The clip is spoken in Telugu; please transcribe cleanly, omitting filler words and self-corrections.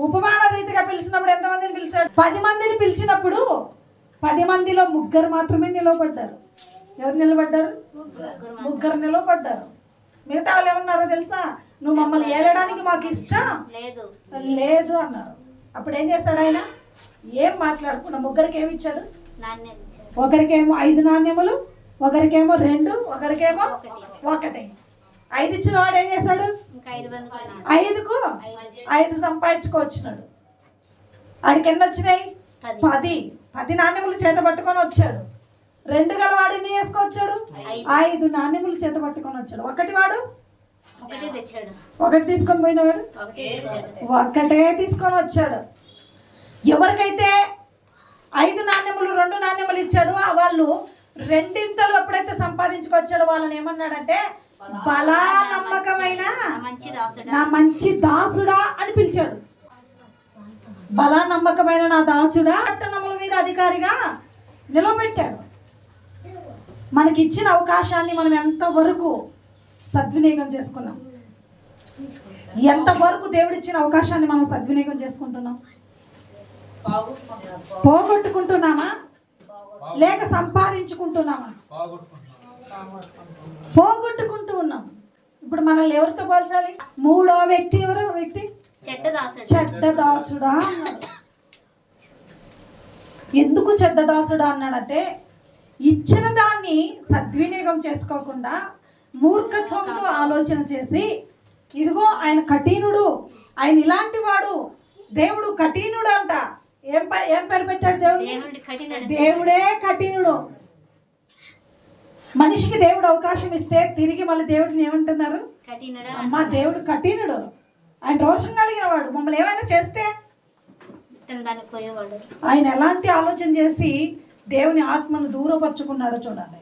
ఉపమాన రీతిగా పిలిచినప్పుడు ఎంతమందిని పిలిచాడు? 10 మందిని పిలిచినప్పుడు 10 మందిలో 3 మాత్రమే నిలవబడ్డారు. ఎవరు నిలబడ్డారు? 3 నిలవబడ్డారు. మిగతా వాళ్ళు ఏమన్నారో తెలుసా? నువ్వు మమ్మల్ని ఏలడానికి మాకు ఇష్టం లేదు అన్నారు. అప్పుడు ఏం చేశాడు ఆయన? ఏం మాట్లాడకుండా 3కి ఏమి ఇచ్చాడు? ఒకరికేమో 5 నాణ్యములు, ఒకరికేమో 2, ఒకరికేమో 1. 5 ఇచ్చిన వాడు ఏం చేశాడు? 5కు 5 సంపాదించుకొచ్చినాడు. ఆడికి ఎన్ని వచ్చినాయి? 10 నాణ్యములు చేత పట్టుకొని వచ్చాడు. 2 గలవాడు ఎన్ని చేసుకొచ్చాడు? 5 నాణ్యములు చేత పట్టుకొని వచ్చాడు. వాడు 1 తీసుకొని పోయినవాడు 1 తీసుకొని వచ్చాడు. ఎవరికైతే 5 నాణ్యములు 2 నాణ్యములు ఇచ్చాడు, వాళ్ళు 2 ఎప్పుడైతే సంపాదించుకొచ్చాడో వాళ్ళని ఏమన్నాడంటే, బలా నమ్మకమైన నా మంచి దాసుడా అని పిలిచాడు. బలా నమ్మకమైన నా దాసుడా పట్టణముల మీద అధికారిగా నిలబెట్టాడు. మనకి ఇచ్చిన అవకాశాన్ని మనం ఎంతవరకు సద్వినియోగం చేసుకున్నాం? ఎంతవరకు దేవుడిచ్చిన అవకాశాన్ని మనం సద్వినియోగం చేసుకుంటున్నాం? పోగొట్టుకుంటున్నామా లేక సంపాదించుకుంటున్నామా? పోగొట్టుకుంటూ ఉన్నాం. ఇప్పుడు మనల్ని ఎవరితో పోల్చాలి? 3వ వ్యక్తి ఎవరు? వ్యక్తి చెడ్డదాసుడా అన్నాడు. ఎందుకు చెడ్డదాసుడా అన్నాడంటే, ఇచ్చిన దాన్ని సద్వినియోగం చేసుకోకుండా మూర్ఖత్వంతో ఆలోచన చేసి, ఇదిగో ఆయన కఠినుడు, ఆయన ఇలాంటి వాడు, దేవుడు కఠినుడు అంట. ఏం పేరు పెట్టాడు దేవుడు? దేవుడే కఠినుడు. మనిషికి దేవుడు అవకాశం ఇస్తే తిరిగి మళ్ళీ దేవుడిని ఏమంటున్నారు? అమ్మా దేవుడు కఠినుడు, ఆయన రోషం కలిగిన వాడు, మమ్మల్ని ఏమైనా చేస్తే ఆయన ఎలాంటి ఆలోచన చేసి దేవుని ఆత్మను దూరపరుచుకున్నాడో చూడండి.